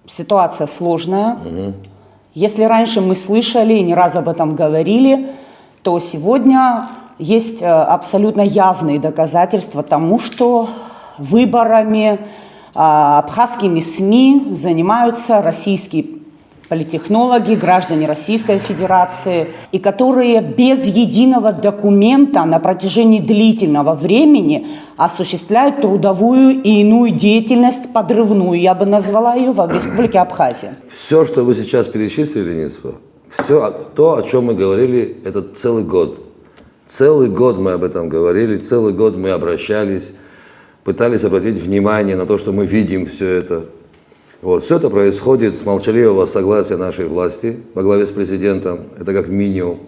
ситуация сложная. Если раньше мы слышали и не раз об этом говорили, то сегодня есть абсолютно явные доказательства тому, что выборами абхазскими СМИ занимаются российские политтехнологи, граждане Российской Федерации, и которые без единого документа на протяжении длительного времени осуществляют трудовую и иную деятельность, подрывную, я бы назвала ее, в Республике Абхазия. Все, что вы сейчас перечислили, Нисва, все то, о чем мы говорили, это целый год. Целый год мы об этом говорили, целый год мы обращались, пытались обратить внимание на то, что мы видим все это. Вот. Все это происходит с молчаливого согласия нашей власти во главе с президентом, это как минимум.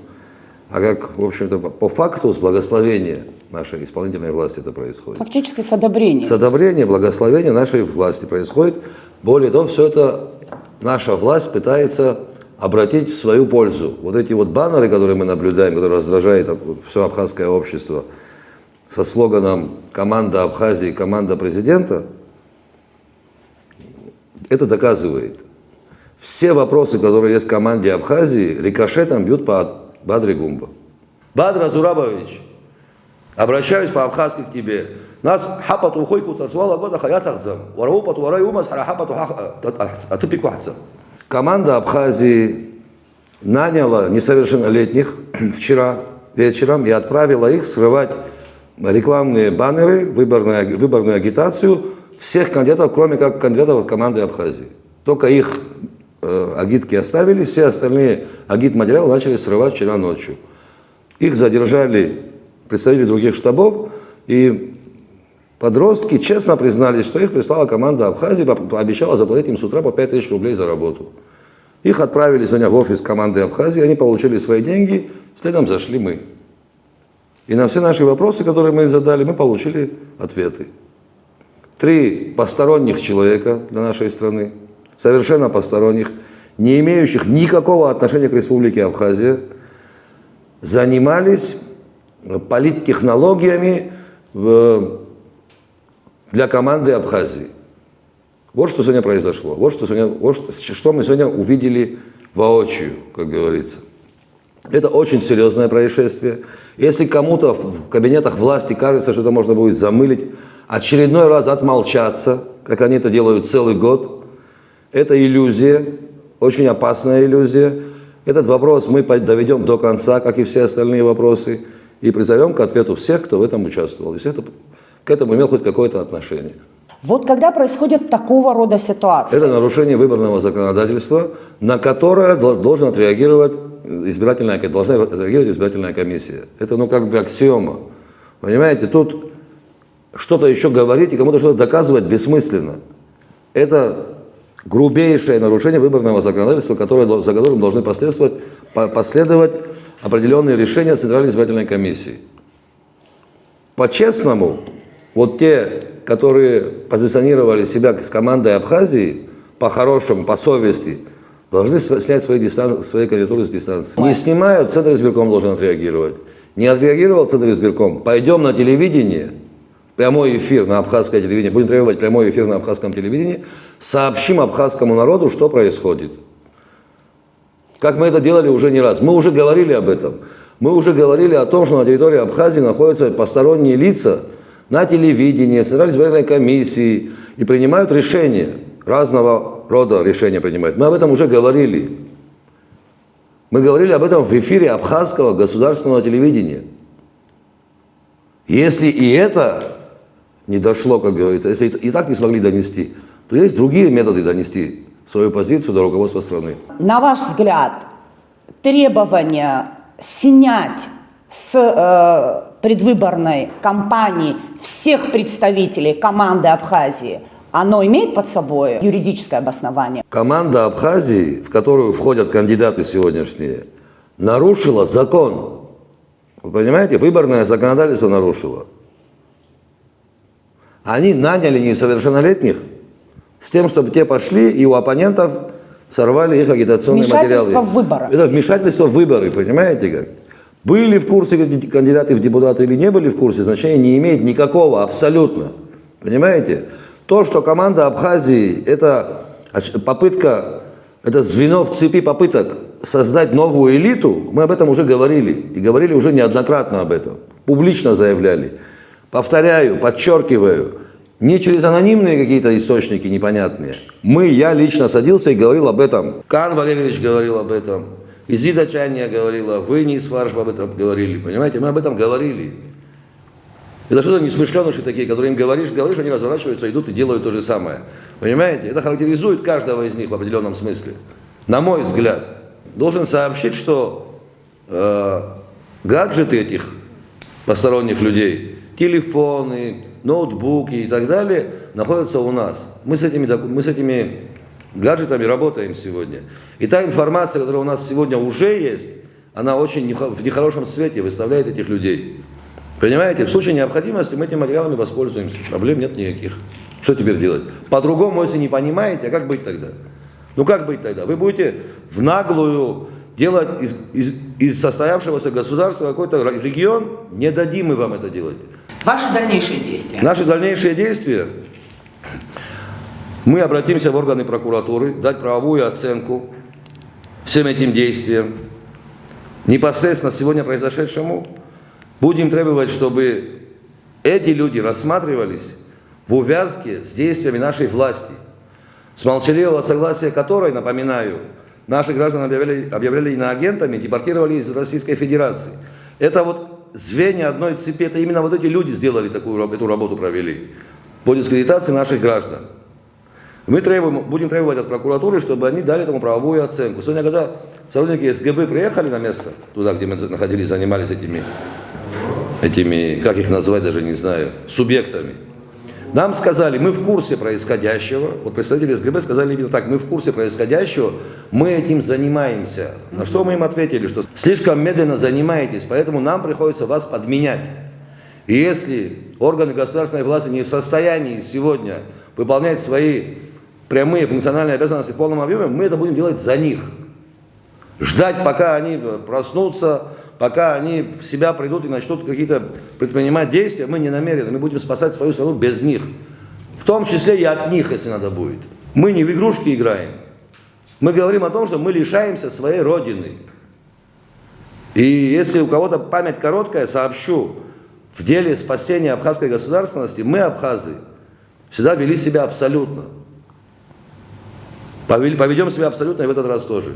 А как, в общем-то, по факту, с благословения нашей исполнительной власти это происходит. Фактически с одобрения. С одобрения, благословения нашей власти происходит. Более того, все это наша власть пытается обратить в свою пользу. Вот эти вот баннеры, которые мы наблюдаем, которые раздражают все абхазское общество, со слоганом «Команда Абхазии, команда президента», это доказывает. Все вопросы, которые есть в команде Абхазии, рикошетом бьют по Бадре Гумба. Бадра Зурабович, обращаюсь по-абхазски к тебе. Нас хапату хойку царцвала года хаятахзам. Вараупату вараюмас харахапату атыпикуахцам. Команда Абхазии наняла несовершеннолетних вчера вечером и отправила их срывать рекламные баннеры, выборную агитацию всех кандидатов, кроме как кандидатов команды Абхазии. Только их агитки оставили, все остальные агитматериалы начали срывать вчера ночью. Их задержали представители других штабов, и подростки честно признались, что их прислала команда Абхазии, пообещала заплатить им с утра по 5000 рублей за работу. Их отправили сегодня в офис команды Абхазии, они получили свои деньги, следом зашли мы. И на все наши вопросы, которые мы задали, мы получили ответы. 3 посторонних человека для нашей страны, совершенно посторонних, не имеющих никакого отношения к Республике Абхазия, занимались политтехнологиями для команды Абхазии. Вот что сегодня произошло, что мы сегодня увидели воочию, как говорится. Это очень серьезное происшествие. Если кому-то в кабинетах власти кажется, что это можно будет замылить, очередной раз отмолчаться, как они это делают целый год, это иллюзия, очень опасная иллюзия. Этот вопрос мы доведем до конца, как и все остальные вопросы, и призовем к ответу всех, кто в этом участвовал, и всех, кто к этому имел хоть какое-то отношение. Вот когда происходят такого рода ситуации. Это нарушение выборного законодательства, на которое должна отреагировать избирательная комиссия. Это как бы аксиома. Понимаете, тут что-то еще говорить и кому-то что-то доказывать бессмысленно. Это грубейшее нарушение выборного законодательства, за которым должны последовать определенные решения Центральной избирательной комиссии. По-честному, вот те, которые позиционировали себя с командой Абхазии, по-хорошему, по совести, должны снять свои кандидатуры с дистанции. Не снимают, Центр избирком должен отреагировать. Не отреагировал Центр избирком, пойдем на телевидение, прямой эфир на абхазское телевидение, будем требовать прямой эфир на абхазском телевидении, сообщим абхазскому народу, что происходит. Как мы это делали уже не раз. Мы уже говорили об этом. Мы уже говорили о том, что на территории Абхазии находятся посторонние лица на телевидении, в Центральной избирательной комиссии и принимают решения, разного рода решения принимают. Мы об этом уже говорили. Мы говорили об этом в эфире абхазского государственного телевидения. Если и это не дошло, как говорится, если и так не смогли донести, то есть другие методы донести свою позицию до руководства страны. На ваш взгляд, требование снять с предвыборной кампании всех представителей команды Абхазии, оно имеет под собой юридическое обоснование? Команда Абхазии, в которую входят кандидаты сегодняшние, нарушила закон. Вы понимаете, выборное законодательство нарушило. Они наняли несовершеннолетних с тем, чтобы те пошли и у оппонентов сорвали их агитационные материалы. Вмешательство в выборы. Это вмешательство в выборы, понимаете как? Были в курсе кандидаты в депутаты или не были в курсе, значения не имеет никакого абсолютно. Понимаете? То, что команда Абхазии – это попытка, это звено в цепи попыток создать новую элиту, мы об этом уже говорили. И говорили уже неоднократно об этом. Публично заявляли. Повторяю, подчеркиваю, не через анонимные какие-то источники непонятные. Я лично садился и говорил об этом. Кан Валерьевич говорил об этом. Изида Чанья говорила, вы, не Сварш, об этом говорили. Понимаете, мы об этом говорили. Это что за несмышленыши такие, которые им говоришь, они разворачиваются, идут и делают то же самое. Понимаете? Это характеризует каждого из них в определенном смысле. На мой взгляд. Должен сообщить, что гаджеты этих посторонних людей, телефоны, ноутбуки и так далее, находятся у нас. Мы с этими гаджетами работаем сегодня. И та информация, которая у нас сегодня уже есть, она очень в нехорошем свете выставляет этих людей. Понимаете, в случае необходимости мы этими материалами воспользуемся. Проблем нет никаких. Что теперь делать? По-другому, если не понимаете, а как быть тогда? Ну как быть тогда? Вы будете в наглую делать из состоявшегося государства какой-то регион? Не дадим мы вам это делать. Ваши дальнейшие действия? Наши дальнейшие действия. Мы обратимся в органы прокуратуры, дать правовую оценку всем этим действиям. Непосредственно сегодня произошедшему. Будем требовать, чтобы эти люди рассматривались в увязке с действиями нашей власти, с молчаливого согласия которой, напоминаю, наших граждан объявляли иноагентами, депортировали из Российской Федерации. Это вот звенья одной цепи, это именно вот эти люди сделали эту работу, провели по дискредитации наших граждан. Мы будем требовать от прокуратуры, чтобы они дали этому правовую оценку. Сегодня, когда сотрудники СГБ приехали на место, туда, где мы находились, занимались этими, как их назвать, даже не знаю, субъектами, нам сказали, мы в курсе происходящего, вот представители СГБ сказали именно так, мы в курсе происходящего, мы этим занимаемся. На что мы им ответили, что слишком медленно занимаетесь, поэтому нам приходится вас подменять. И если органы государственной власти не в состоянии сегодня выполнять свои прямые функциональные обязанности в полном объеме, мы это будем делать за них. Ждать, пока они проснутся, пока они в себя придут и начнут какие-то предпринимать действия, мы не намерены. Мы будем спасать свою страну без них. В том числе и от них, если надо будет. Мы не в игрушки играем. Мы говорим о том, что мы лишаемся своей родины. И если у кого-то память короткая, сообщу, в деле спасения абхазской государственности мы, абхазы, всегда вели себя абсолютно. Поведем себя абсолютно и в этот раз тоже.